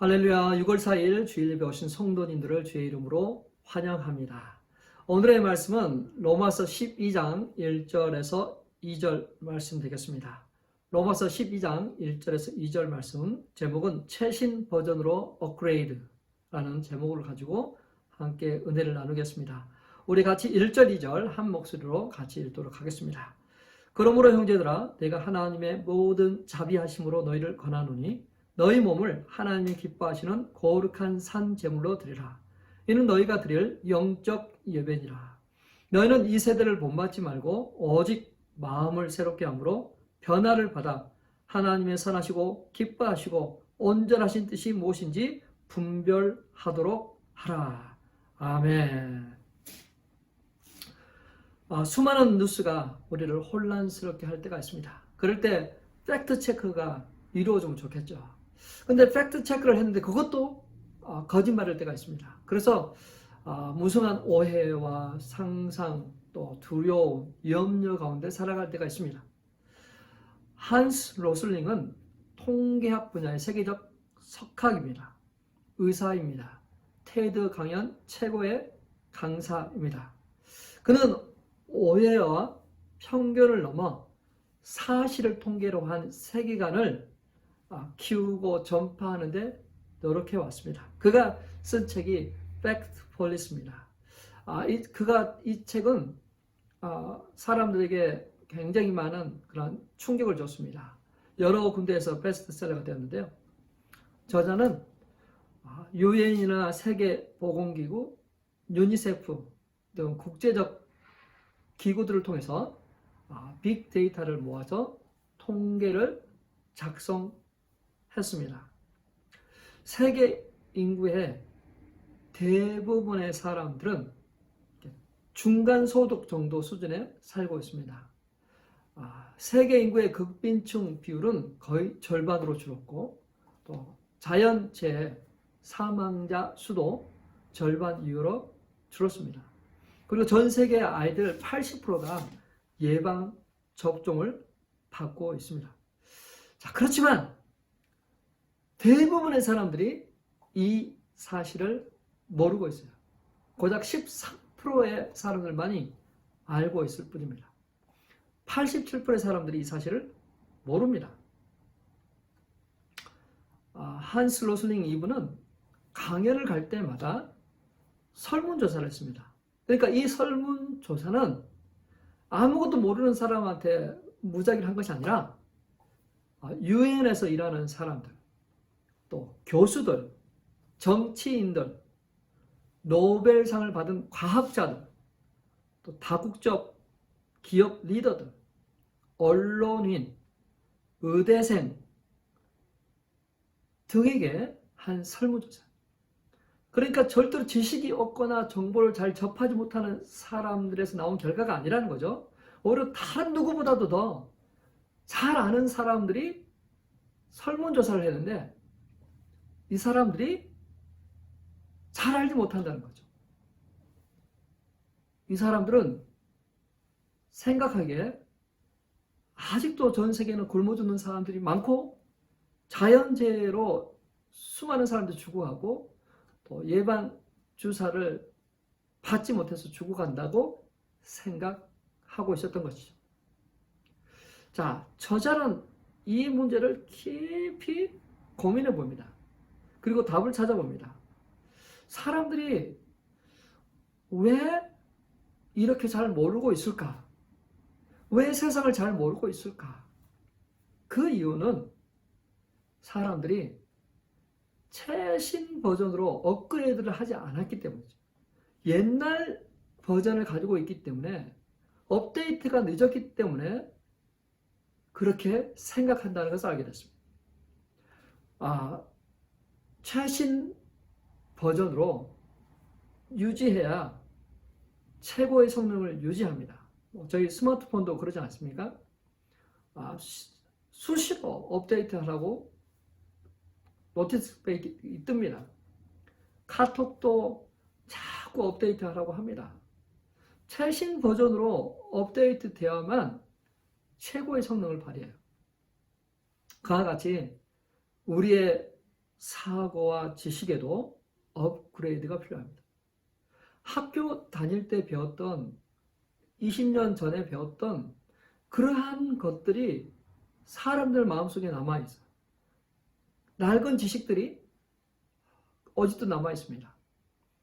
할렐루야. 6월 4일 주일 예배 오신 성도님들을 주의 이름으로 환영합니다. 오늘의 말씀은 로마서 12장 1절에서 2절 말씀 되겠습니다. 로마서 12장 1절에서 2절 말씀, 제목은 최신 버전으로 업그레이드라는 제목을 가지고 함께 은혜를 나누겠습니다. 우리 같이 1절, 2절 한 목소리로 같이 읽도록 하겠습니다. 그러므로 형제들아, 내가 하나님의 모든 자비하심으로 너희를 권하노니 너희 몸을 하나님이 기뻐하시는 거룩한 산 제물로 드리라. 이는 너희가 드릴 영적 예배니라. 너희는 이 세대를 본받지 말고 오직 마음을 새롭게 함으로 변화를 받아 하나님의 선하시고 기뻐하시고 온전하신 뜻이 무엇인지 분별하도록 하라. 아멘. 수많은 뉴스가 우리를 혼란스럽게 할 때가 있습니다. 그럴 때 팩트 체크가 이루어지면 좋겠죠. 근데 팩트 체크를 했는데 그것도 거짓말일 때가 있습니다. 그래서 무성한 오해와 상상, 또 두려움, 염려 가운데 살아갈 때가 있습니다. 한스 로슬링은 통계학 분야의 세계적 석학입니다. 의사입니다. 테드 강연 최고의 강사입니다. 그는 오해와 편견을 넘어 사실을 통계로 한 세계관을 키우고 전파하는데 노력해 왔습니다. 그가 쓴 책이 팩트 폴리스입니다. 이 책은 사람들에게 굉장히 많은 그런 충격을 줬습니다. 여러 군데에서 베스트셀러가 되었는데요. 저자는 유엔이나 세계보건기구, 유니세프 등 국제적 기구들을 통해서 빅데이터를 모아서 통계를 작성했습니다. 세계 인구의 대부분의 사람들은 중간 소득 정도 수준에 살고 있습니다. 세계 인구의 극빈층 비율은 거의 절반으로 줄었고, 또 자연재해 사망자 수도 절반 이후로 줄었습니다. 그리고 전 세계 아이들 80%가 예방 접종을 받고 있습니다. 자, 그렇지만 대부분의 사람들이 이 사실을 모르고 있어요. 고작 13%의 사람들만이 알고 있을 뿐입니다. 87%의 사람들이 이 사실을 모릅니다. 한스 로슬링 이분은 강연을 갈 때마다 설문조사를 했습니다. 그러니까 이 설문조사는 아무것도 모르는 사람한테 무작위를 한 것이 아니라 유엔에서 일하는 사람들, 또 교수들, 정치인들, 노벨상을 받은 과학자들, 또 다국적 기업 리더들, 언론인, 의대생 등에게 한 설문조사. 그러니까 절대로 지식이 없거나 정보를 잘 접하지 못하는 사람들에서 나온 결과가 아니라는 거죠. 오히려 다른 누구보다도 더 잘 아는 사람들이 설문조사를 했는데 이 사람들이 잘 알지 못한다는 거죠. 이 사람들은 생각하기에 아직도 전 세계는 굶어 죽는 사람들이 많고 자연재해로 수많은 사람들이 죽어가고 또 예방 주사를 받지 못해서 죽어간다고 생각하고 있었던 것이죠. 자, 저자는 이 문제를 깊이 고민해 봅니다. 그리고 답을 찾아봅니다. 사람들이 왜 이렇게 잘 모르고 있을까? 왜 세상을 잘 모르고 있을까? 그 이유는 사람들이 최신 버전으로 업그레이드를 하지 않았기 때문이죠. 옛날 버전을 가지고 있기 때문에, 업데이트가 늦었기 때문에 그렇게 생각한다는 것을 알게 됐습니다. 최신 버전으로 유지해야 최고의 성능을 유지합니다. 저희 스마트폰도 그러지 않습니까? 수시로 업데이트하라고 노티스가 뜹니다. 카톡도 자꾸 업데이트하라고 합니다. 최신 버전으로 업데이트 되어야만 최고의 성능을 발휘해요. 그와 같이 우리의 사고와 지식에도 업그레이드가 필요합니다. 학교 다닐 때 배웠던 20년 전에 배웠던 그러한 것들이 사람들 마음속에 남아있어요. 낡은 지식들이 아직도 남아있습니다.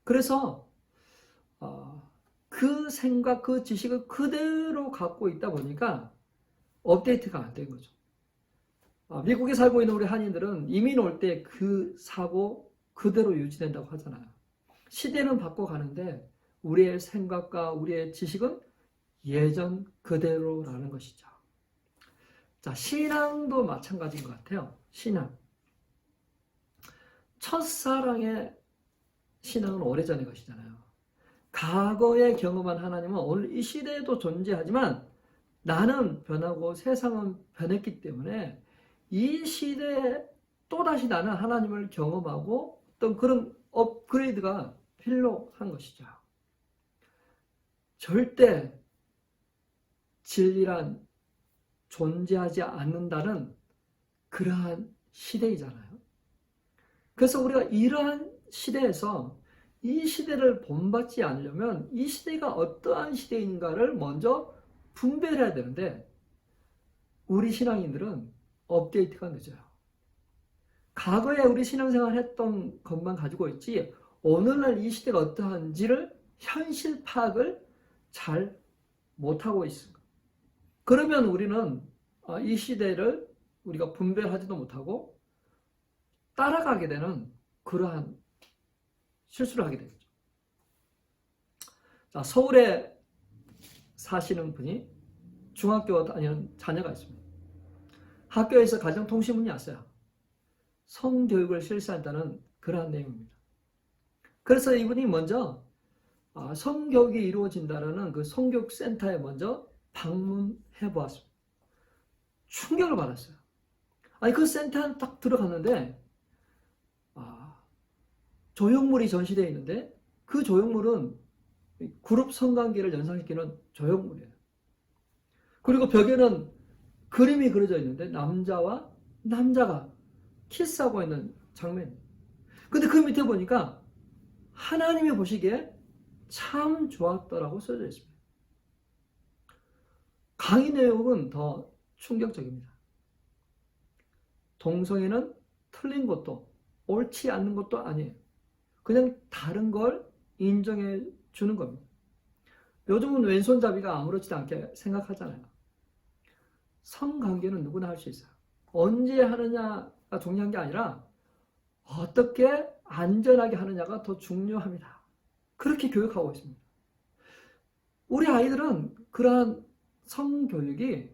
그래서 그 생각, 그 지식을 그대로 갖고 있다 보니까 업데이트가 안 된 거죠. 미국에 살고 있는 우리 한인들은 이민 올 때 그 사고 그대로 유지된다고 하잖아요. 시대는 바꿔가는데 우리의 생각과 우리의 지식은 예전 그대로라는 것이죠. 자, 신앙도 마찬가지인 것 같아요. 신앙. 첫사랑의 신앙은 오래전의 것이잖아요. 과거에 경험한 하나님은 오늘 이 시대에도 존재하지만 나는 변하고 세상은 변했기 때문에 이 시대에 또다시 나는 하나님을 경험하고 어떤 그런 업그레이드가 필요한 것이죠. 절대 진리란 존재하지 않는다는 그러한 시대이잖아요. 그래서 우리가 이러한 시대에서 이 시대를 본받지 않으려면 이 시대가 어떠한 시대인가를 먼저 분별해야 되는데 우리 신앙인들은 업데이트가 늦어요. 과거에 우리 신앙생활 했던 것만 가지고 있지 오늘날 이 시대가 어떠한지를 현실 파악을 잘 못하고 있습니다. 그러면 우리는 이 시대를 우리가 분별하지도 못하고 따라가게 되는 그러한 실수를 하게 되죠. 자, 서울에 사시는 분이 중학교 다니는 자녀가 있습니다. 학교에서 가정통신문이 왔어요. 성교육을 실시한다는 그러한 내용입니다. 그래서 이분이 먼저 성교육이 이루어진다는 그 성교육센터에 먼저 방문해 보았습니다. 충격을 받았어요. 아니 그 센터에 딱 들어갔는데 조형물이 전시되어 있는데 그 조형물은 그룹 성관계를 연상시키는 조형물이에요. 그리고 벽에는 그림이 그려져 있는데 남자와 남자가 키스하고 있는 장면이에요. 근데 그 밑에 보니까 하나님이 보시기에 참 좋았더라고 써져 있습니다. 강의 내용은 더 충격적입니다. 동성애는 틀린 것도 옳지 않는 것도 아니에요. 그냥 다른 걸 인정해 주는 겁니다. 요즘은 왼손잡이가 아무렇지도 않게 생각하잖아요. 성관계는 누구나 할 수 있어요. 언제 하느냐가 중요한 게 아니라 어떻게 안전하게 하느냐가 더 중요합니다. 그렇게 교육하고 있습니다. 우리 아이들은 그러한 성교육이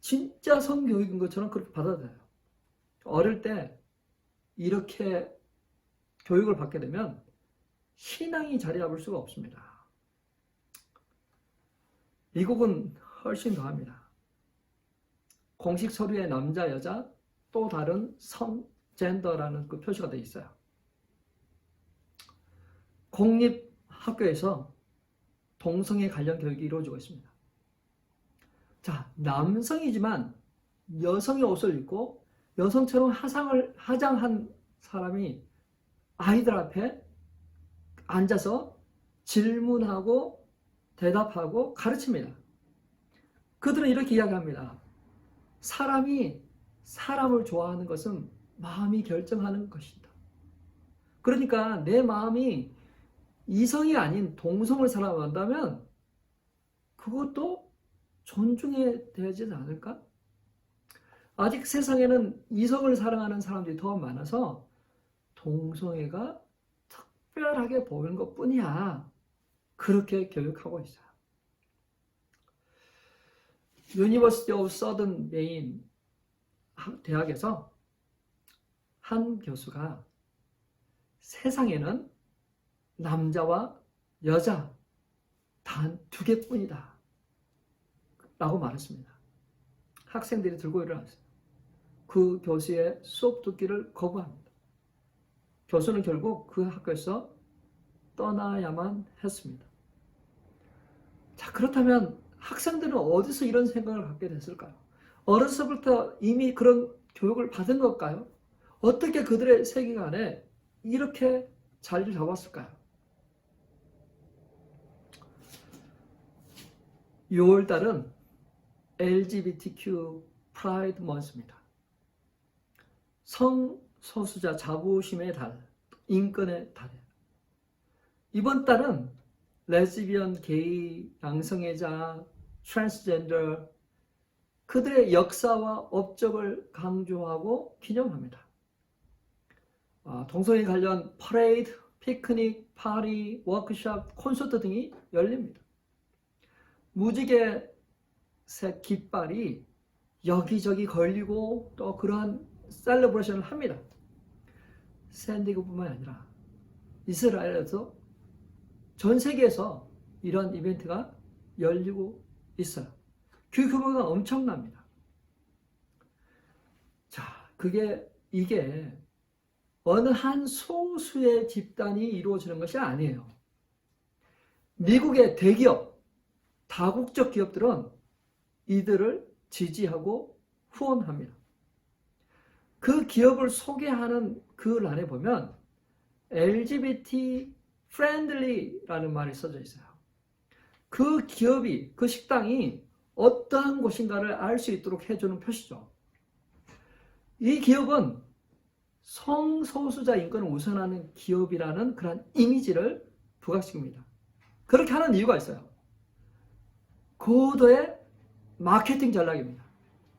진짜 성교육인 것처럼 그렇게 받아들여요. 어릴 때 이렇게 교육을 받게 되면 신앙이 자리 잡을 수가 없습니다. 미국은 훨씬 더합니다. 공식 서류에 남자, 여자, 또 다른 성, 젠더라는 그 표시가 되어 있어요. 공립학교에서 동성애 관련 교육이 이루어지고 있습니다. 자, 남성이지만 여성의 옷을 입고 여성처럼 화장한 사람이 아이들 앞에 앉아서 질문하고 대답하고 가르칩니다. 그들은 이렇게 이야기합니다. 사람이 사람을 좋아하는 것은 마음이 결정하는 것이다. 그러니까 내 마음이 이성이 아닌 동성을 사랑한다면 그것도 존중해야 되지 않을까? 아직 세상에는 이성을 사랑하는 사람들이 더 많아서 동성애가 특별하게 보이는 것 뿐이야. 그렇게 교육하고 있어요. University of Southern Maine 대학에서 한 교수가 세상에는 남자와 여자 단 2개뿐이다 라고 말했습니다. 학생들이 들고 일어났어요. 그 교수의 수업 듣기를 거부합니다. 교수는 결국 그 학교에서 떠나야만 했습니다. 자, 그렇다면 학생들은 어디서 이런 생각을 갖게 됐을까요? 어려서부터 이미 그런 교육을 받은 걸까요? 어떻게 그들의 세계관에 이렇게 자리를 잡았을까요? 6월달은 LGBTQ 프라이드 먼스입니다. 성소수자 자부심의 달, 인권의 달이에요. 이번 달은 레즈비언, 게이, 양성애자, 트랜스젠더 그들의 역사와 업적을 강조하고 기념합니다. 동성애 관련 퍼레이드, 피크닉, 파티, 워크숍, 콘서트 등이 열립니다. 무지개색 깃발이 여기저기 걸리고 또 그러한 셀러브레이션을 합니다. 샌디에고뿐만 아니라 이스라엘에서 전 세계에서 이런 이벤트가 열리고 있어요. 그 규모가 엄청납니다. 자, 이게 어느 한 소수의 집단이 이루어지는 것이 아니에요. 미국의 대기업, 다국적 기업들은 이들을 지지하고 후원합니다. 그 기업을 소개하는 그 란에 보면 LGBT friendly라는 말이 써져 있어요. 그 기업이, 그 식당이 어떠한 곳인가를 알 수 있도록 해주는 표시죠. 이 기업은 성소수자 인권을 우선하는 기업이라는 그런 이미지를 부각시킵니다. 그렇게 하는 이유가 있어요. 고도의 마케팅 전략입니다.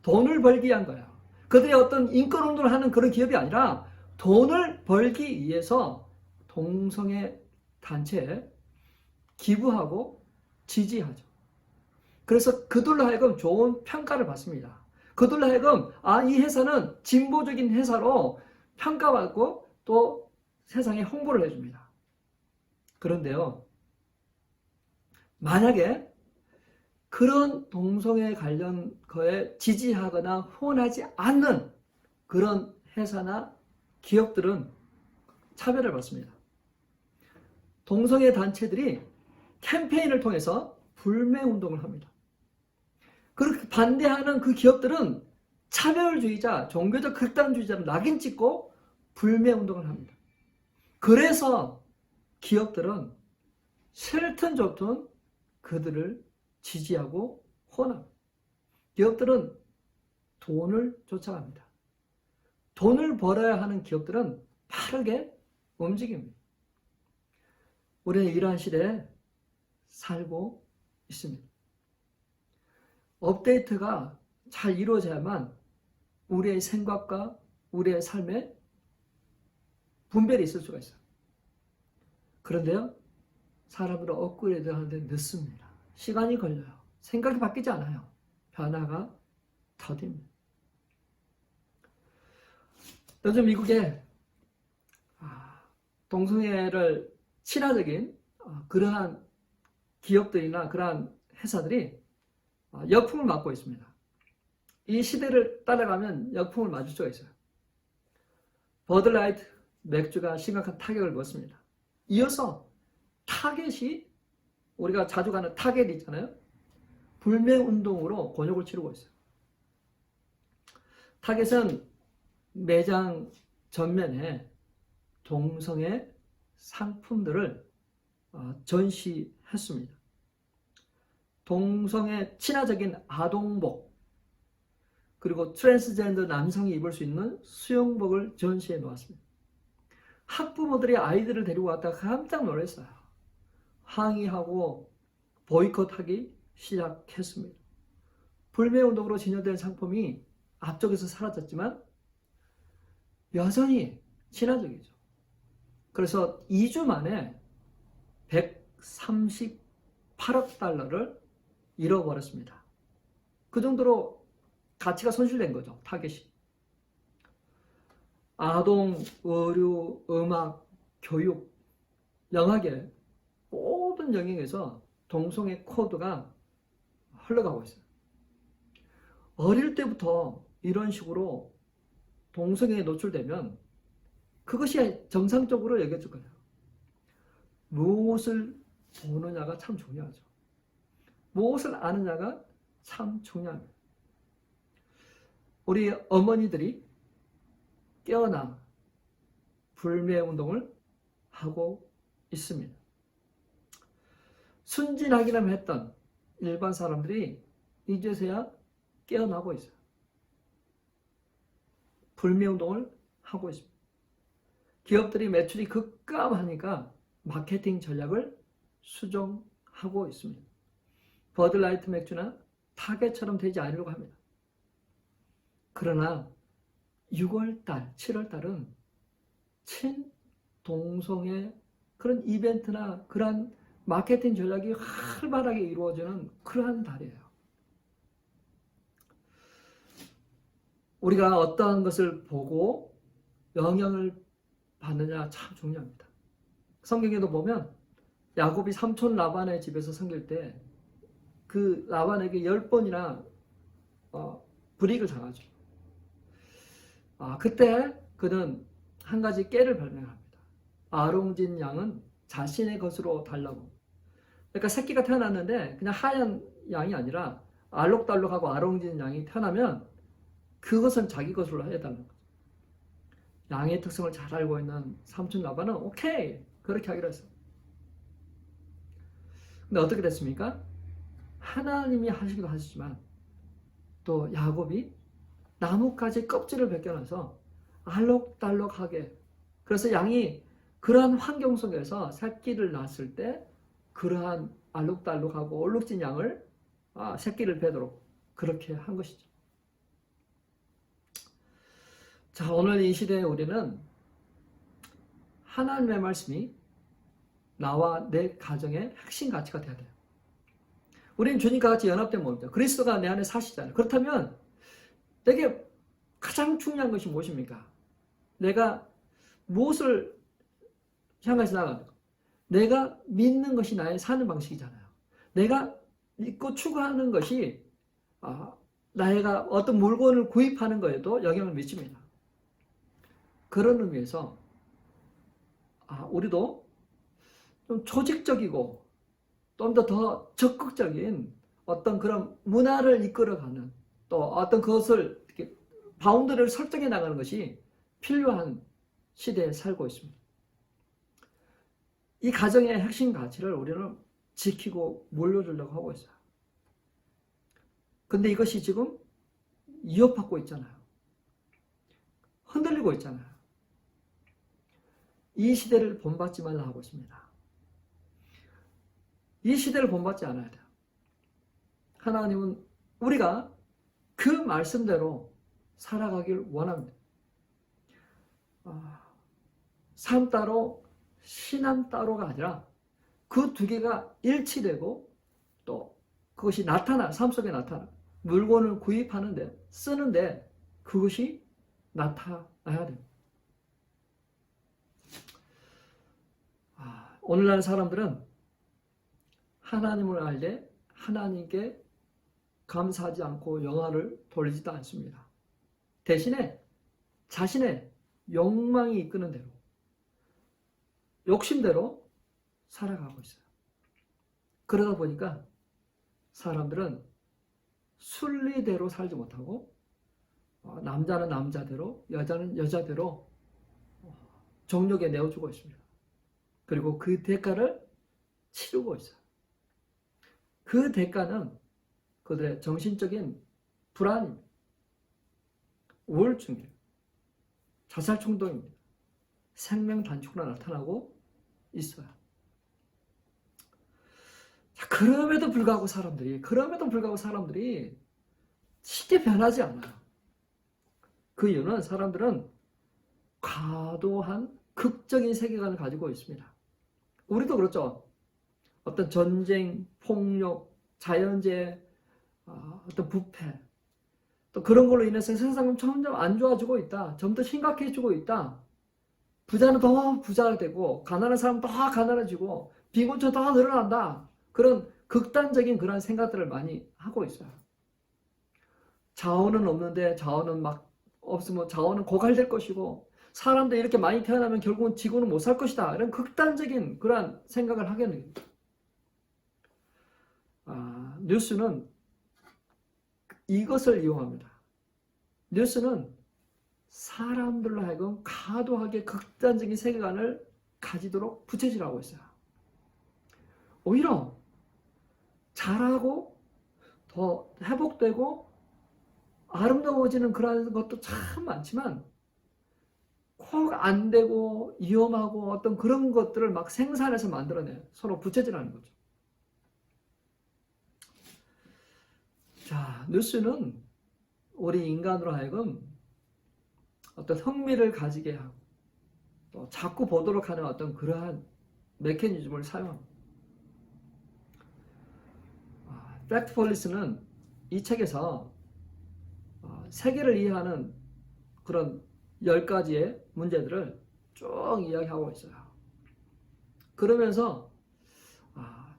돈을 벌기 위한 거예요. 그들이 어떤 인권 운동을 하는 그런 기업이 아니라 돈을 벌기 위해서 동성애 단체에 기부하고 지지하죠. 그래서 그들로 하여금 좋은 평가를 받습니다. 그들로 하여금 이 회사는 진보적인 회사로 평가받고 또 세상에 홍보를 해줍니다. 그런데요, 만약에 그런 동성애 관련 거에 지지하거나 후원하지 않는 그런 회사나 기업들은 차별을 받습니다. 동성애 단체들이 캠페인을 통해서 불매운동을 합니다. 그렇게 반대하는 그 기업들은 차별주의자, 종교적 극단주의자를 낙인 찍고 불매운동을 합니다. 그래서 기업들은 싫든 좋든 그들을 지지하고 후원합니다. 기업들은 돈을 쫓아갑니다. 돈을 벌어야 하는 기업들은 빠르게 움직입니다. 우리는 이러한 시대에 살고 있습니다. 업데이트가 잘 이루어져야만 우리의 생각과 우리의 삶에 분별이 있을 수가 있어요. 그런데요, 사람들은 업그레이드 하는데 늦습니다. 시간이 걸려요. 생각이 바뀌지 않아요. 변화가 더딥니다. 요즘 미국에 동성애를 친화적인 그러한 기업들이나 그러한 회사들이 역풍을 맞고 있습니다. 이 시대를 따라가면 역풍을 맞을 수가 있어요. 버드라이트 맥주가 심각한 타격을 입었습니다. 이어서 타겟이 우리가 자주 가는 타겟 있잖아요. 불매운동으로 곤욕을 치르고 있어요. 타겟은 매장 전면에 동성애 상품들을 전시했습니다. 동성애 친화적인 아동복 그리고 트랜스젠더 남성이 입을 수 있는 수영복을 전시해 놓았습니다. 학부모들이 아이들을 데리고 왔다가 깜짝 놀랐어요. 항의하고 보이콧하기 시작했습니다. 불매운동으로 진열된 상품이 앞쪽에서 사라졌지만 여전히 친화적이죠. 그래서 2주 만에 138억 달러를 잃어버렸습니다. 그 정도로 가치가 손실된 거죠. 타겟이. 아동, 의류, 음악, 교육, 영화계 모든 영역에서 동성애 코드가 흘러가고 있어요. 어릴 때부터 이런 식으로 동성애에 노출되면 그것이 정상적으로 여겨질 거예요. 무엇을 보느냐가 참 중요하죠. 무엇을 아느냐가 참 중요합니다. 우리 어머니들이 깨어나 불매운동을 하고 있습니다. 순진하기만 했던 일반 사람들이 이제서야 깨어나고 있어요. 불매운동을 하고 있습니다. 기업들이 매출이 급감하니까 마케팅 전략을 수정하고 있습니다. 버드라이트 맥주나 타겟처럼 되지 않으려고 합니다. 그러나 6월달, 7월달은 친동성애 그런 이벤트나 그런 마케팅 전략이 활발하게 이루어지는 그러한 달이에요. 우리가 어떠한 것을 보고 영향을 받느냐 참 중요합니다. 성경에도 보면 야곱이 삼촌 라반의 집에서 섬길 때 그 라반에게 10번이나 불이익을 당하죠. 그때 그는 한 가지 깨를 발명합니다. 아롱진 양은 자신의 것으로 달라고. 그러니까 새끼가 태어났는데 그냥 하얀 양이 아니라 알록달록하고 아롱진 양이 태어나면 그것은 자기 것으로 해달라는 거죠. 양의 특성을 잘 알고 있는 삼촌 라반은 오케이 그렇게 하기로 했어요. 근데 어떻게 됐습니까? 하나님이 하시기도 하시지만 또 야곱이 나뭇가지 껍질을 벗겨놔서 알록달록하게, 그래서 양이 그러한 환경 속에서 새끼를 낳았을 때 그러한 알록달록하고 얼룩진 양을 새끼를 베도록 그렇게 한 것이죠. 자, 오늘 이 시대에 우리는 하나님의 말씀이 나와 내 가정의 핵심 가치가 되어야 돼요. 우리는 주님과 같이 연합된 몸이죠. 그리스도가 내 안에 사시잖아요. 그렇다면 내게 가장 중요한 것이 무엇입니까? 내가 무엇을 향해서 나가는가? 내가 믿는 것이 나의 사는 방식이잖아요. 내가 믿고 추구하는 것이 나가 어떤 물건을 구입하는 거에도 영향을 미칩니다. 그런 의미에서 우리도 좀 조직적이고 좀 더 적극적인 어떤 그런 문화를 이끌어가는, 또 어떤 그것을 이렇게 바운더리를 설정해 나가는 것이 필요한 시대에 살고 있습니다. 이 가정의 핵심 가치를 우리는 지키고 물려주려고 하고 있어요. 근데 이것이 지금 위협받고 있잖아요. 흔들리고 있잖아요. 이 시대를 본받지 말라 하고 있습니다. 이 시대를 본받지 않아야 돼요. 하나님은 우리가 그 말씀대로 살아가길 원합니다. 삶 따로 신앙 따로가 아니라 그 두 개가 일치되고 또 그것이 삶 속에 나타나 물건을 구입하는데 쓰는데 그것이 나타나야 됩니다. 오늘날 사람들은 하나님을 알되 하나님께 감사하지 않고 영화를 돌리지도 않습니다. 대신에 자신의 욕망이 이끄는 대로, 욕심대로 살아가고 있어요. 그러다 보니까 사람들은 순리대로 살지 못하고 남자는 남자대로, 여자는 여자대로 정욕에 내어주고 있습니다. 그리고 그 대가를 치르고 있어요. 그 대가는 그들의 정신적인 불안입니다. 우울증이에요. 자살衝動입니다. 생명 단축으로 나타나고 있어요. 자, 그럼에도 불구하고 사람들이 쉽게 변하지 않아요. 그 이유는 사람들은 과도한 극적인 세계관을 가지고 있습니다. 우리도 그렇죠. 어떤 전쟁, 폭력, 자연재해, 어떤 부패, 또 그런 걸로 인해서 세상은 점점 안 좋아지고 있다. 좀 더 심각해지고 있다. 부자는 더 부자가 되고 가난한 사람은 더 가난해지고 빈곤층 더 늘어난다. 그런 극단적인 그런 생각들을 많이 하고 있어요. 자원은 없는데 자원은 막 없으면 자원은 고갈될 것이고 사람들이 이렇게 많이 태어나면 결국은 지구는 못 살 것이다. 이런 극단적인 그런 생각을 하게 됩니다. 뉴스는 이것을 이용합니다. 뉴스는 사람들로 하여금 과도하게 극단적인 세계관을 가지도록 부채질하고 있어요. 오히려 잘하고 더 회복되고 아름다워지는 그런 것도 참 많지만 꼭 안 되고 위험하고 어떤 그런 것들을 막 생산해서 만들어내요. 서로 부채질하는 거죠. 자, 뉴스는 우리 인간으로 하여금 어떤 흥미를 가지게 하고 또 자꾸 보도록 하는 어떤 그러한 메커니즘을 사용합니다. 팩트 폴리스는 이 책에서 세계를 이해하는 그런 10가지의 문제들을 쭉 이야기하고 있어요. 그러면서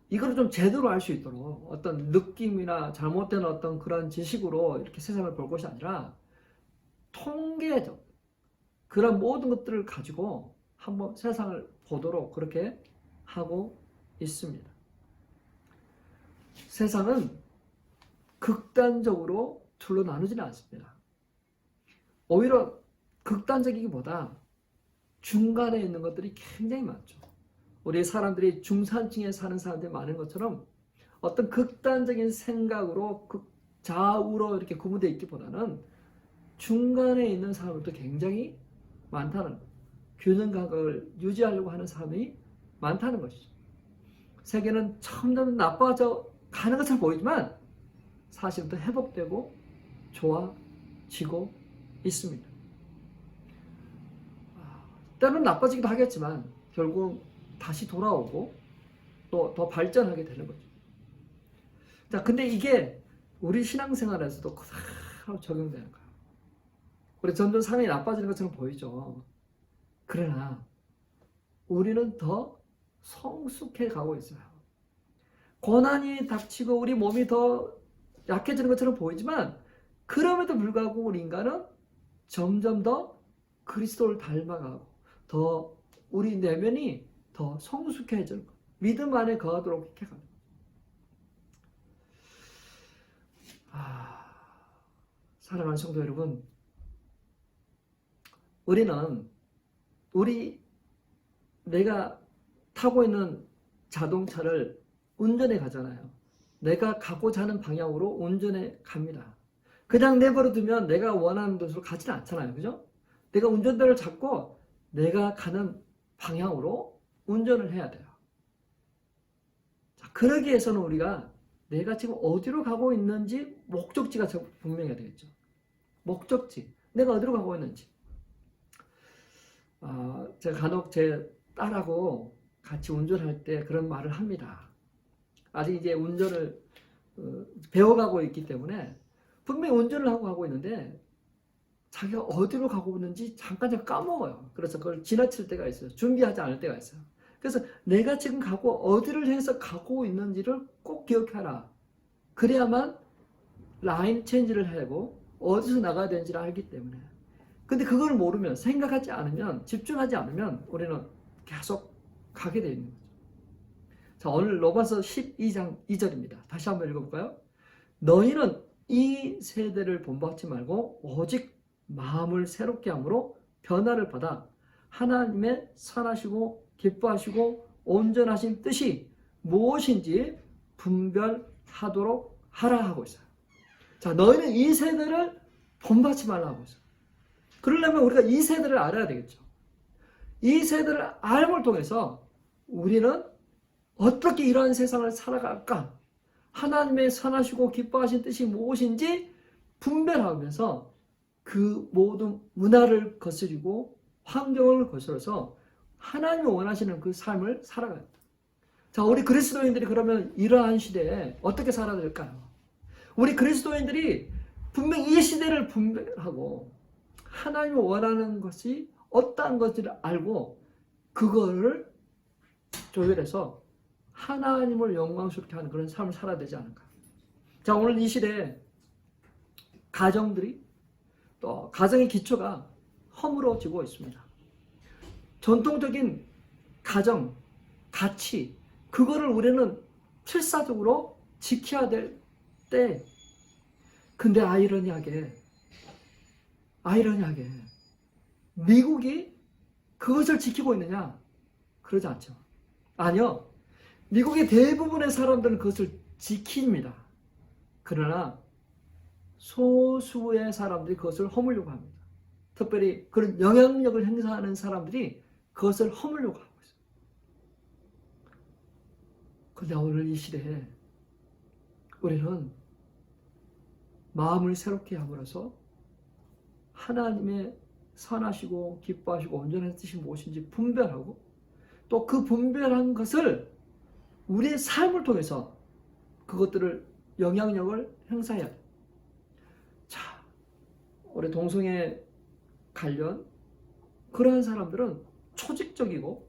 이걸 좀 제대로 알 수 있도록 어떤 느낌이나 잘못된 어떤 그런 지식으로 이렇게 세상을 볼 것이 아니라 통계적 그런 모든 것들을 가지고 한번 세상을 보도록 그렇게 하고 있습니다. 세상은 극단적으로 둘로 나누지는 않습니다. 오히려 극단적이기보다 중간에 있는 것들이 굉장히 많죠. 우리 사람들이 중산층에 사는 사람들이 많은 것처럼 어떤 극단적인 생각으로 좌우로 이렇게 구분되어 있기보다는 중간에 있는 사람들도 굉장히 많다는 거예요. 균형감을 유지하려고 하는 사람이 많다는 것이죠. 세계는 점점 나빠져 가는 것처럼 보이지만 사실은 또 회복되고 좋아지고 있습니다. 때로는 나빠지기도 하겠지만 결국 다시 돌아오고 또 더 발전하게 되는 거죠. 자, 근데 이게 우리 신앙생활에서도 그대로 적용되는 거예요. 우리 점점 삶이 나빠지는 것처럼 보이죠. 그러나 우리는 더 성숙해 가고 있어요. 고난이 닥치고 우리 몸이 더 약해지는 것처럼 보이지만 그럼에도 불구하고 우리 인간은 점점 더 그리스도를 닮아가고 더 우리 내면이 더 성숙해지는 것, 믿음 안에 거하도록 이렇게 가는 것. 사랑하는 성도 여러분, 우리는 내가 타고 있는 자동차를 운전해 가잖아요. 내가 가고자 하는 방향으로 운전해 갑니다. 그냥 내버려 두면 내가 원하는 곳으로 가지는 않잖아요. 그죠? 내가 운전대를 잡고 내가 가는 방향으로 운전을 해야 돼요. 자, 그러기 위해서는 우리가 내가 지금 어디로 가고 있는지 목적지가 분명해야 되겠죠. 목적지. 내가 어디로 가고 있는지. 제가 간혹 제 딸하고 같이 운전할 때 그런 말을 합니다. 아직 이제 운전을 배워가고 있기 때문에 분명히 운전을 하고 있는데 자기가 어디로 가고 있는지 잠깐 까먹어요. 그래서 그걸 지나칠 때가 있어요. 준비하지 않을 때가 있어요. 그래서 내가 지금 어디를 해서 가고 있는지를 꼭 기억해라. 그래야만 라인 체인지를 하고 어디서 나가야 되는지를 알기 때문에. 근데 그걸 모르면, 생각하지 않으면, 집중하지 않으면 우리는 계속 가게 되어 있는 거죠. 자, 오늘 로마서 12장 2절입니다. 다시 한번 읽어볼까요? 너희는 이 세대를 본받지 말고 오직 마음을 새롭게 함으로 변화를 받아 하나님의 선하시고 기뻐하시고 온전하신 뜻이 무엇인지 분별하도록 하라 하고 있어요. 자, 너희는 이 세대를 본받지 말라 하고 있어요. 그러려면 우리가 이 세대를 알아야 되겠죠. 이 세대를 알음을 통해서 우리는 어떻게 이러한 세상을 살아갈까? 하나님의 선하시고 기뻐하신 뜻이 무엇인지 분별하면서 그 모든 문화를 거스리고 환경을 거스려서 하나님이 원하시는 그 삶을 살아가야 합니다. 자, 우리 그리스도인들이 그러면 이러한 시대에 어떻게 살아야 될까요? 우리 그리스도인들이 분명히 이 시대를 분별하고 하나님이 원하는 것이 어떠한 것을 알고 그거를 조율해서 하나님을 영광스럽게 하는 그런 삶을 살아야 되지 않을까. 자, 오늘 이 시대에 가정들이 또 가정의 기초가 허물어지고 있습니다. 전통적인 가정, 가치, 그거를 우리는 필사적으로 지켜야 될 때, 근데 아이러니하게 미국이 그것을 지키고 있느냐? 그러지 않죠. 아니요. 미국의 대부분의 사람들은 그것을 지킵니다. 그러나 소수의 사람들이 그것을 허물려고 합니다. 특별히 그런 영향력을 행사하는 사람들이 그것을 허물려고 하고 있어요. 그런데 오늘 이 시대에 우리는 마음을 새롭게 함으로써 하나님의 선하시고 기뻐하시고 온전한 뜻이 무엇인지 분별하고 또 그 분별한 것을 우리의 삶을 통해서 그것들을 영향력을 행사해야 돼요. 자, 우리 동성애 관련 그러한 사람들은 조직적이고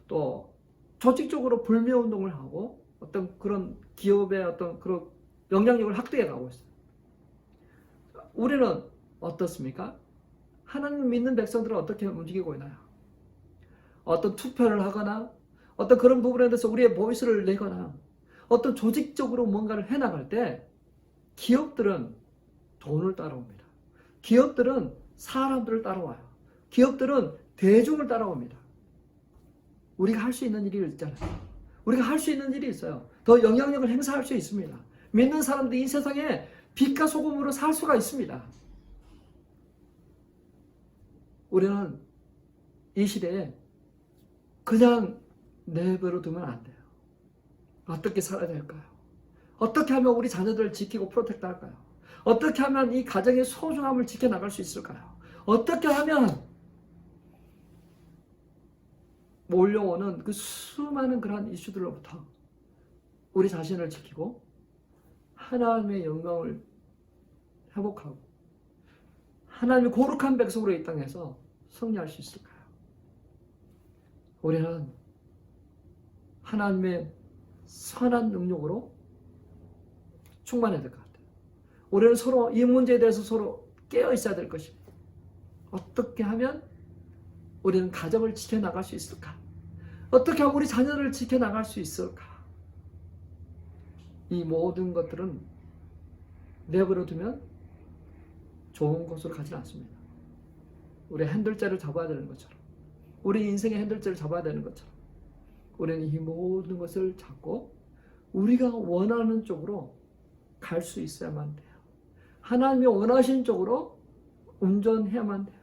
또 조직적으로 불매운동을 하고 어떤 그런 기업의 어떤 그런 영향력을 확대해 가고 있어요. 우리는 어떻습니까? 하나님 믿는 백성들은 어떻게 움직이고 있나요? 어떤 투표를 하거나 어떤 그런 부분에 대해서 우리의 보이스를 내거나 어떤 조직적으로 뭔가를 해나갈 때 기업들은 돈을 따라옵니다. 기업들은 사람들을 따라와요. 기업들은 대중을 따라옵니다. 우리가 할 수 있는 일이 있잖아요. 우리가 할 수 있는 일이 있어요. 더 영향력을 행사할 수 있습니다. 믿는 사람들이 이 세상에 빛과 소금으로 살 수가 있습니다. 우리는 이 시대에 그냥 내버려 두면 안 돼요. 어떻게 살아야 될까요? 어떻게 하면 우리 자녀들을 지키고 프로텍트 할까요? 어떻게 하면 이 가정의 소중함을 지켜나갈 수 있을까요? 어떻게 하면 몰려오는 그 수많은 그러한 이슈들로부터 우리 자신을 지키고 하나님의 영광을 회복하고 하나님의 거룩한 백성으로 이 땅에서 승리할 수 있을까요? 우리는 하나님의 선한 능력으로 충만해야 될 것 같아요. 우리는 서로 이 문제에 대해서 서로 깨어 있어야 될 것입니다. 어떻게 하면 우리는 가정을 지켜나갈 수 있을까? 어떻게 하면 우리 자녀를 지켜나갈 수 있을까? 이 모든 것들은 내버려 두면 좋은 곳으로 가지 않습니다. 우리 핸들자를 잡아야 되는 것처럼 우리 인생의 핸들자를 잡아야 되는 것처럼 우리는 이 모든 것을 잡고 우리가 원하는 쪽으로 갈 수 있어야만 돼요. 하나님이 원하시는 쪽으로 운전해야만 돼요.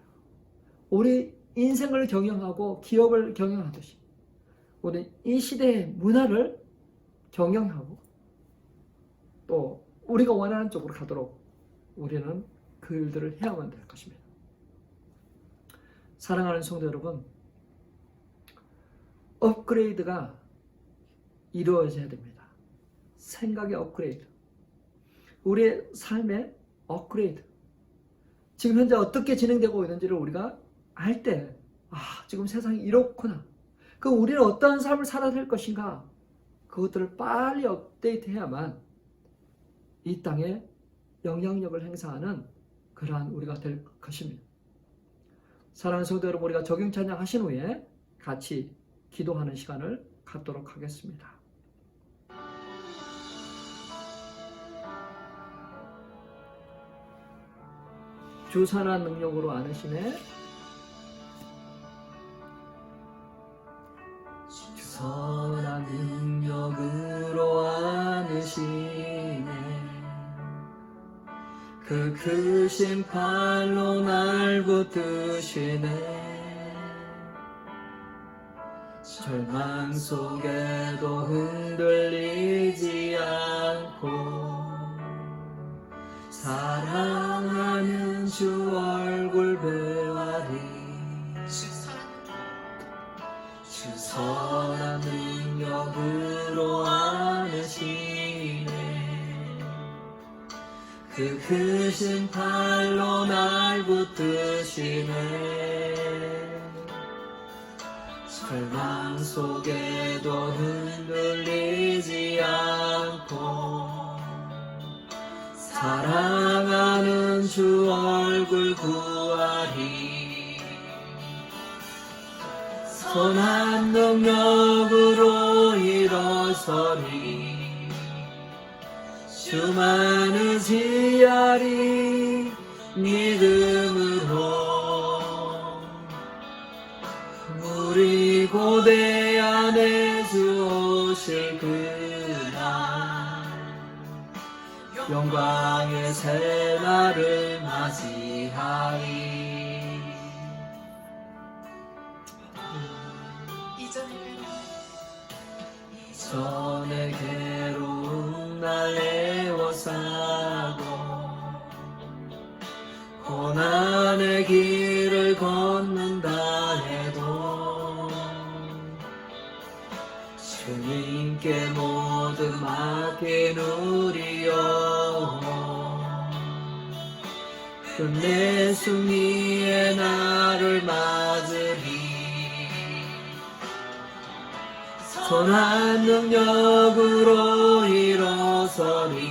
우리 인생을 경영하고 기업을 경영하듯이 우리 이 시대의 문화를 경영하고 또 우리가 원하는 쪽으로 가도록 우리는 그 일들을 해야만 될 것입니다. 사랑하는 성도 여러분, 업그레이드가 이루어져야 됩니다. 생각의 업그레이드, 우리의 삶의 업그레이드, 지금 현재 어떻게 진행되고 있는지를 우리가 알 때, 지금 세상이 이렇구나. 그럼 우리는 어떠한 삶을 살아야 될 것인가? 그것들을 빨리 업데이트해야만 이 땅에 영향력을 행사하는 그러한 우리가 될 것입니다. 사랑하는 성도 여러분, 우리가 적용 찬양 하신 후에 같이 기도하는 시간을 갖도록 하겠습니다. 주 선한 능력으로 안으시네. 주 선한 능력으로 안으시네. 그 크신 팔로 날 붙드시네. 절망 속에도 흔들리지 않고 사랑하는 주 얼굴 보아리. 주 선한 능력으로 안으시네. 그 크신 팔로 날 붙드시네. 절망 속에도 흔들리지 않고 사랑하는 주 얼굴 구하리. 선한 능력으로 일어서리. 주만을 지하리 믿음으로. 우리 고대 안에 주 오실 그날 영광의 새날을 맞이하리. 이전의 괴로움 날 애워싸고 고난의 길을 걷는다 해도 주님께 모든 맡기누리요. 끝내 승리의 날을 맞으리. 선한 능력으로 일어서리.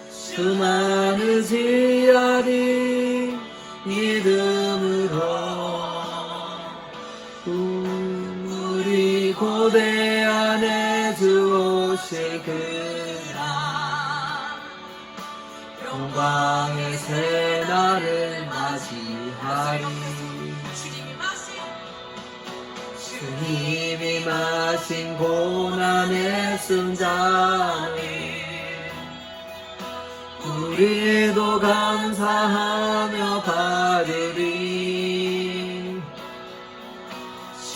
주만 의지하리. 믿음으로 우리 고대 안에 주 오실 그날 영광의 새날을 맞이하리. 주님이 마신 고난의 승잔을 우리도 감사하며 받으리.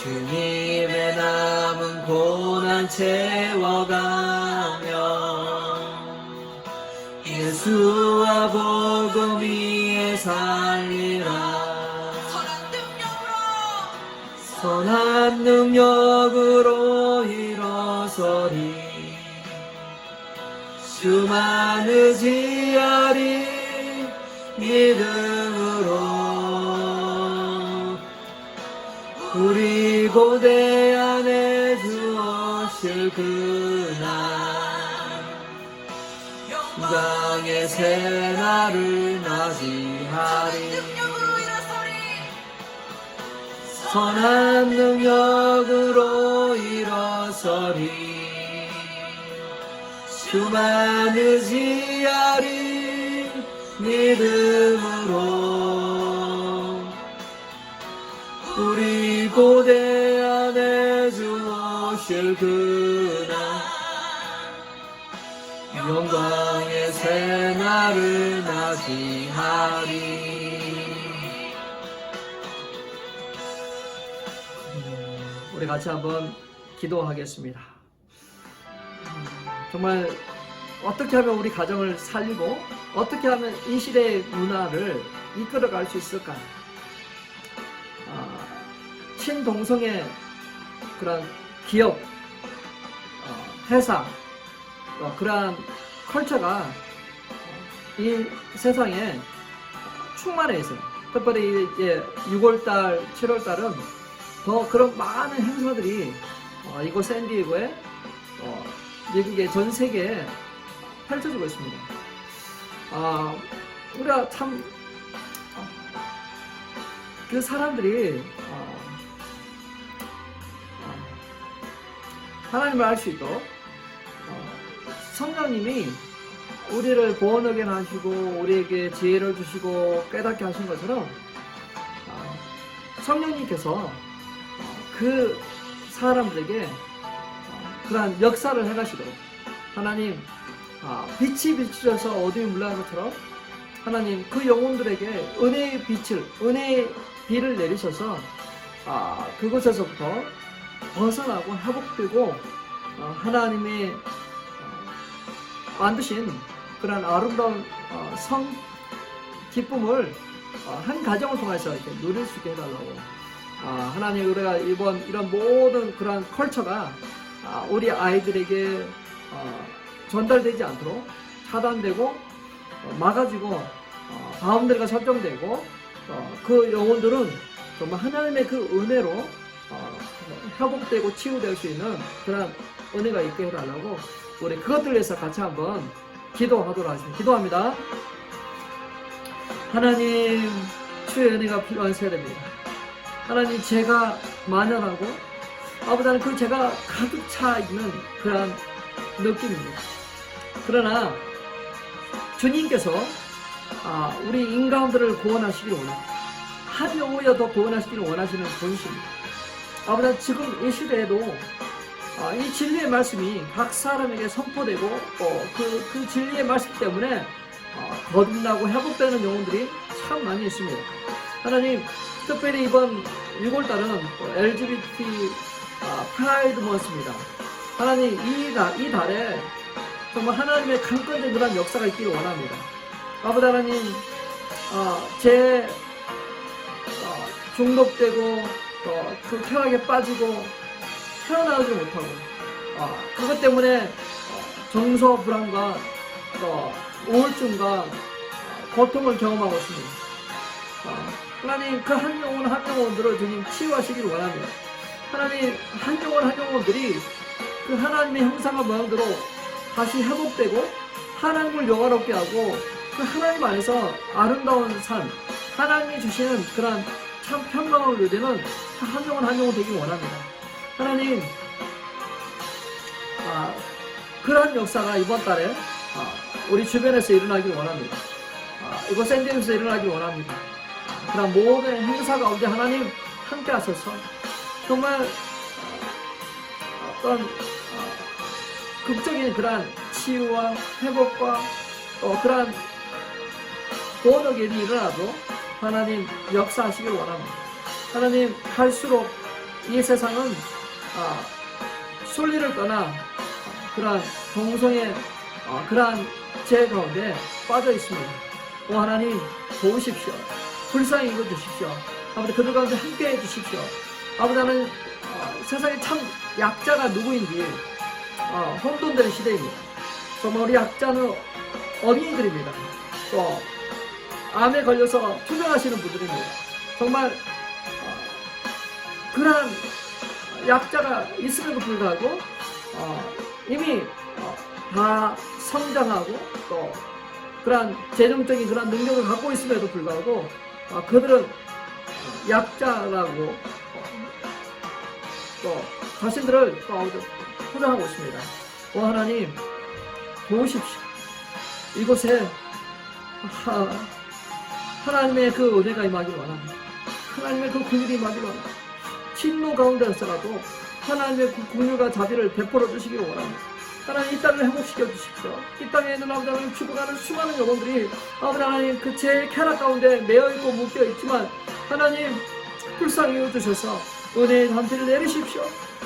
주님의 남은 고난 채워가며 예수와 복음 위에 살리라. 선한 능력으로 일어서리. 주만 의지하리. 믿음으로 우리 고대 안에 주 오실 그날 영광의 새날을 맞이하리. 선한 능력으로 일어서리. 주만 의지하리. 믿음으로 우리 고대 안에 주 오실 그날 영광의 새날을 맞이하리. 우리 같이 한번 기도하겠습니다. 정말 어떻게 하면 우리 가정을 살리고 어떻게 하면 이 시대의 문화를 이끌어갈 수 있을까? 친동성의 그런 기업, 회사, 그러한 컬처가 이 세상에 충만해 있어요. 특별히 이제 6월달, 7월달은 더 그런 많은 행사들이 이곳 샌디에고에 미국의 전 세계에 펼쳐지고 있습니다. 우리가 참 그 사람들이 하나님을 알 수 있도록 성령님이 우리를 born 하시고 우리에게 지혜를 주시고 깨닫게 하신 것처럼 성령님께서 그 사람들에게 그러한 역사를 해가시도록 하나님 빛이 비추셔서 어둠이 물러간 것처럼 하나님 그 영혼들에게 은혜의 빛을 은혜의 비를 내리셔서 그곳에서부터 벗어나고 회복되고 하나님의 만드신 그런 아름다운 성 기쁨을 한 가정을 통해서 이렇게 누릴 수 있게 해달라고. 하나님 우리가 이번 이런 모든 그런 컬처가 우리 아이들에게 전달되지 않도록 차단되고 막아지고 바운더리가 설정되고 그 영혼들은 정말 하나님의 그 은혜로 회복되고 치유될 수 있는 그런 은혜가 있게 해달라고 우리 그것들 위해서 같이 한번 기도하도록 하겠습니다. 기도합니다. 하나님 주의 은혜가 필요한 세대입니다. 하나님 제가 만연하고 아버지는 그 제가 가득 차 있는 그런 느낌입니다. 그러나 주님께서 우리 인간들을 구원하시기 원합니다. 한 영혼이라도 더 구원하시기를 원하시는 분이십니다. 아버지 지금 이 시대에도 이 진리의 말씀이 각 사람에게 선포되고 그 진리의 말씀 때문에 거듭나고 회복되는 영혼들이 참 많이 있습니다. 하나님, 특별히 이번 6월달은 LGBT 프라이드 먼스입니다. 하나님, 이 달에 정말 하나님의 강권된 그런 역사가 있기를 원합니다. 아버지 하나님, 제 중독되고 그 쾌락에 빠지고 헤어나오지 못하고 그것 때문에 정서 불안과 우울증과 고통을 경험하고 있습니다. 하나님, 그 한 영혼 한 영혼들을 주님 치유하시기를 원합니다. 하나님, 한 영혼 한 영혼들이 그 하나님의 형상과 모양대로 다시 회복되고 하나님을 영화롭게 하고 그 하나님 안에서 아름다운 삶, 하나님이 주시는 그런 참 평강을 누리는 한 영혼 한 영혼 되길 원합니다. 하나님, 그러한 역사가 이번 달에 우리 주변에서 일어나길 원합니다. 이곳 샌디에고에서 일어나길 원합니다. 그런 모든 행사 가운데 하나님 함께 하셔서 정말 어떤 극적인 그러한 치유와 회복과 그러한 구원의 일이 일어나도 하나님 역사하시길 원합니다. 하나님, 갈수록 이 세상은 순리를 떠나 그러한 동성의 그러한 죄 가운데 빠져 있습니다. 하나님, 도우십시오. 불쌍히 읽어주십시오. 아버지, 그들 가운데 함께 해주십시오. 아버지, 나는 세상에 참 약자가 누구인지 혼돈되는 시대입니다. 정말 우리 약자는 어린이들입니다. 또 암에 걸려서 투병하시는 분들입니다. 정말 그러한 약자가 있음에도 불구하고 이미 다 성장하고 또 그러한 재정적인 그러한 능력을 갖고 있음에도 불구하고 그들은 약자라고 또 자신들을 포장하고 있습니다. 하나님, 도우십시오. 이곳에 하나님의 그 은혜가 임하기를 원합니다. 하나님의 그 긍휼이 임하기를 원합니다. 침노 가운데서라도 하나님의 그 긍휼과 자비를 베풀어 주시기를 원합니다. 하나님, 이 땅을 회복시켜 주십시오. 이 땅에 있는 아버지 하나님, 죽어가는 수많은 영혼들이 아버지 하나님 그 죄의 쾌락 가운데 매어있고 묶여있지만 하나님 불쌍히 여주셔서 은혜의 단비를 내리십시오.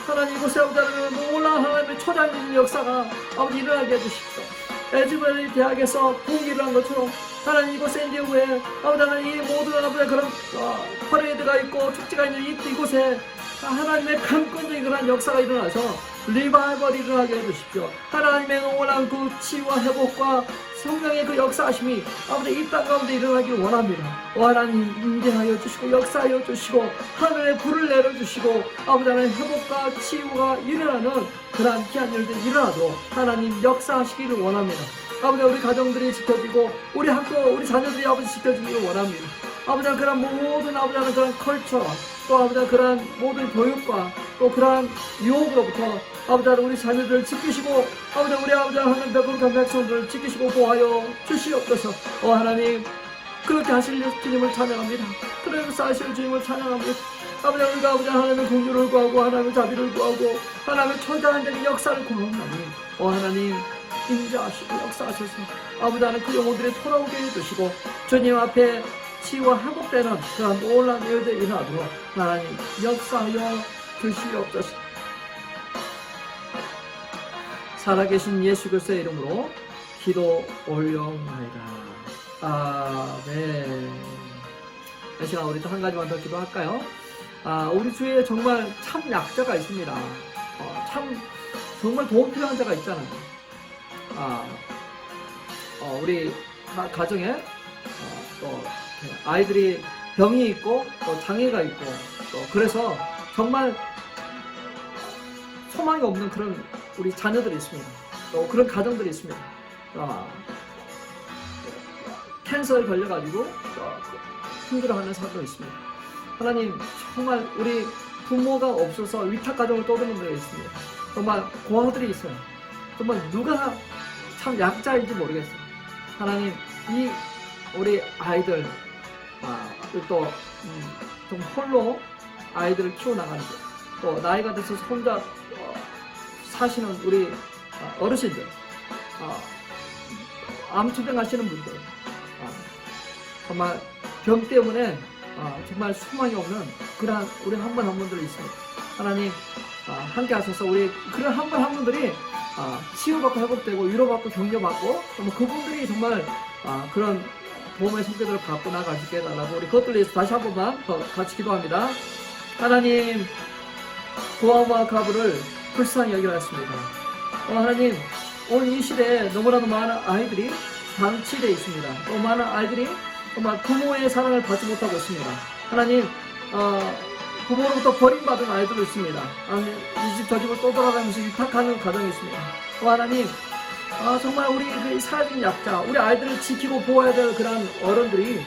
하나님, 이곳에 아버지 하나님 놀라운 하나님의 초자연적인 역사가 아버지 일어나게 해주십시오. 에즈베리 대학에서 공이 일어난 것처럼 하나님, 이곳 샌디에고에 아버지 하나님 이 모든 아버지 그런 퍼레이드가 있고 축제가 있는 이곳에 하나님의 강권적인 그런 역사가 일어나서 리바이벌이 일어나게 해주십시오. 하나님의 영원한 그 치유와 회복과 성령의 그 역사하심이 아버지 이 땅 가운데 일어나기를 원합니다. 하나님, 임재하여 주시고 역사하여 주시고 하늘의 불을 내려주시고 아버지 하나님 회복과 치유가 일어나는 그러한 귀한 일들이 일어나도 하나님 역사하시기를 원합니다. 아버지, 우리 가정들이 지켜지고 우리 학교 우리 자녀들이 아버지 지켜주기를 원합니다. 아버지, 그런 모든 아버지 그런 컬처 또 아버지 그런 모든 교육과 또 그러한 유혹으로부터 아버지 우리 자녀들을 지키시고 아버지 우리 아버지 하는 백성들 백성들을 지키시고 보호하여 주시옵소서. 하나님, 그렇게 하실 주님을 찬양합니다. 그래서 하실 주님을 찬양합니다. 아버지, 우리가 아버지 하나님의 긍휼을 구하고 하나님의 자비를 구하고 하나님의 초자연적인 역사를 구하옵나니 하나님, 인자하시고 역사하셔서 아버지 하나님 그 영혼들이 돌아오게 해주시고 주님 앞에 치유와 회복되는 그런 놀라운 일들이 일어나도록 하나님 역사하여 주시옵소서. 살아계신 예수 그리스도의 이름으로 기도 올려옵나이다. 아멘. 이 시간 우리 또 한 가지만 더 기도할까요? 우리 주위에 정말 참 약자가 있습니다. 정말 도움 필요한 자가 있잖아요. 우리 가정에 또 아이들이 병이 있고 또 장애가 있고 또 그래서 정말 소망이 없는 그런 우리 자녀들이 있습니다. 또 그런 가정들이 있습니다. 캔서에 걸려가지고 힘들어하는 사람도 있습니다. 하나님, 정말 우리 부모가 없어서 위탁가정을 떠드는 분들이 있습니다. 정말 고아들이 있어요. 정말 누가 참 약자인지 모르겠어요. 하나님, 이 우리 아이들 또 좀 홀로 아이들을 키워나가는 것, 또 나이가 들어서 혼자 사시는 우리 어르신들, 암투병 하시는 분들, 정말 병 때문에 정말 소망이 없는 그러한 우리 한 분 한 분들이 있습니다. 하나님 함께 하셔서 우리 그런 한 분 한 분들이 치유받고 회복되고 위로받고 격려받고 정말 그분들이 정말 그런 도움의 손길을 받고 나갈 수 있게 해달라고 우리 그것들을 위해서 다시 한 번만 더 같이 기도합니다. 하나님, 고아와 가부를 불쌍히 여기라 했습니다. 하나님, 오늘 이 시대에 너무나도 많은 아이들이 방치되어 있습니다. 또 많은 아이들이 정말 부모의 사랑을 받지 못하고 있습니다. 하나님, 부모로부터 버림받은 아이들도 있습니다. 이 집 저 집을 또 돌아다니면서 유탁하는 가정이 있습니다. 하나님, 정말 우리 그 사회적인 약자, 우리 아이들을 지키고 보호해야 될 그런 어른들이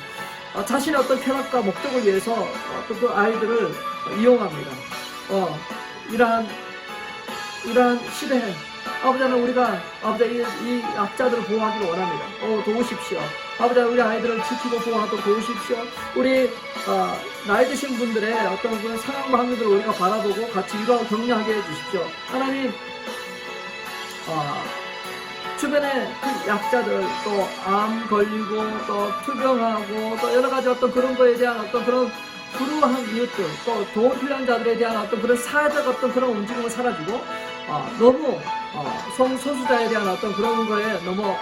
자신의 어떤 쾌락과 목적을 위해서 그 아이들을 이용합니다. 이러한 시대에 아버지 하나님, 우리가 아버지 이 약자들을 보호하기를 원합니다. 도우십시오. 아버지 우리 아이들을 지키고 보호하도록 도우십시오. 우리 나이 드신 분들의 어떤 그 상황과 환경들을 우리가 바라보고 같이 위로하고 격려하게 해주십시오. 하나님, 주변에 그 약자들, 또 암 걸리고 또 투병하고 또 여러 가지 어떤 그런 거에 대한 어떤 그런 불우한 이웃들, 또 도움 필요한 자들에 대한 어떤 그런 사회적 어떤 그런 움직임은 사라지고 너무 성소수자에 대한 어떤 그런 거에 너무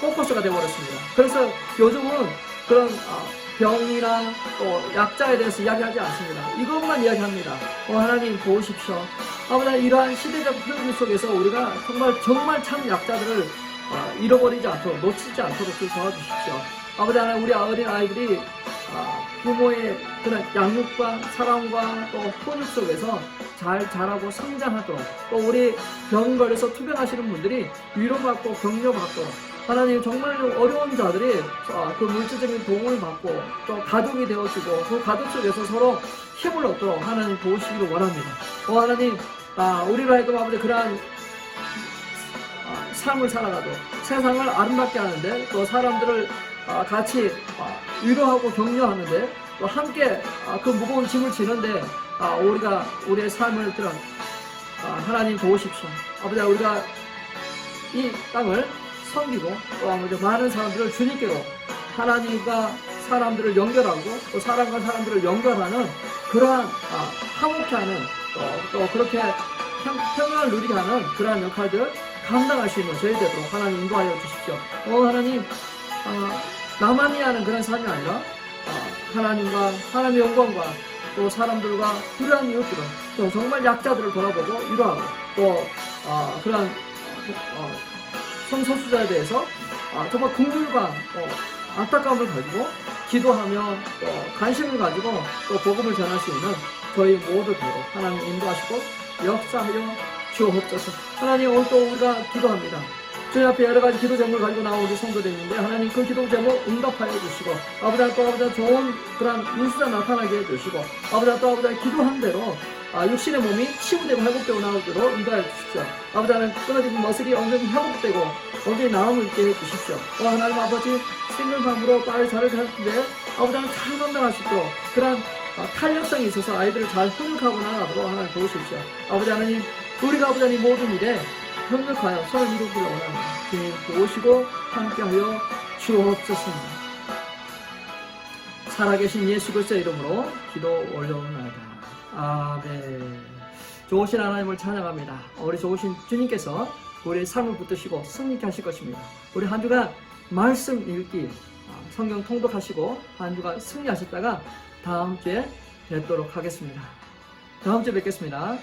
포커스가 되어버렸습니다. 그래서 요즘은 그런 병이나 또 약자에 대해서 이야기하지 않습니다. 이것만 이야기합니다. 하나님 도우십시오. 아버지, 이러한 시대적 흐름 속에서 우리가 정말 참 약자들을 잃어버리지 않도록, 놓치지 않도록 도와주십시오. 아버지 하나님, 우리 어린 아이들이 부모의 그런 양육과 사랑과 또 훈육 속에서 잘 자라고 성장하도록, 또 우리 병 걸려서 투병하시는 분들이 위로받고 격려받도록, 하나님 정말 어려운 자들이 그 물질적인 도움을 받고 또 가족이 되어지고 그 가족 속에서 서로 힘을 얻도록 하나님 도우시기를 원합니다. 하나님, 우리로 하여금 아버지 그러한 삶을 살아가도 세상을 아름답게 하는데, 또 사람들을 같이 위로하고 격려하는데, 또 함께 그 무거운 짐을 지는데 우리가 우리의 삶을 들어 하나님 도우십시오. 아버지, 우리가 이 땅을 섬기고 또 아버지 많은 사람들을 주님께로, 하나님과 사람들을 연결하고 또 사람과 사람들을 연결하는 그러한 화목케 하는 또 그렇게 평안을 누리게 하는 그러한 역할들을 감당할 수 있는 저희 되도록 하나님 인도하여 주십시오. 하나님, 나만이 하는 그런 삶이 아니라 하나님과 하나님의 영광과 또 사람들과 필요한 이웃들은 또 정말 약자들을 돌아보고 위로하고 또 그런 성소수자에 대해서 정말 긍휼과 안타까움을 가지고 기도하며 또 관심을 가지고 또 복음을 전할 수 있는 저희 모두대로 하나님 인도하시고 역사하여 주옵소서. 하나님, 오늘 또 우리가 기도합니다. 주님 앞에 여러 가지 기도 제목을 가지고 나온 우리 성도들이 있는데, 하나님 그 기도 제목 응답하여 주시고, 아버지 또 아버지 좋은 그런 인수가 나타나게 해주시고, 아버지 또 아버지 기도한 대로 육신의 몸이 치유되고 회복되고 나오도록 인도하여 주십시오. 아버지 하나님, 끊어진 머슬이 온전히 회복되고 온전히 나음을 있게 해주십시오. 하나님 아버지, 생명감으로 빨리 자를 하는데 아버지 하나님 잘 감당할 수 있도록 그런 탄력성이 있어서 아이들을 잘 훈육하고 나가도록 하나님 도우십시오. 아버지 하나님, 우리가 아버지 하나님 모든 일에 협력하여 서로 이루기를 원합니다. 주님 도우시고 함께하여 주옵소서. 살아계신 예수 그리스도의 이름으로 기도 올려옵나이다. 아멘. 좋으신 하나님을 찬양합니다. 우리 좋으신 주님께서 우리의 삶을 붙드시고 승리케 하실 것입니다. 우리 한 주간 말씀 읽기, 성경 통독하시고 한 주간 승리하셨다가 다음 주에 뵙도록 하겠습니다. 다음 주에 뵙겠습니다.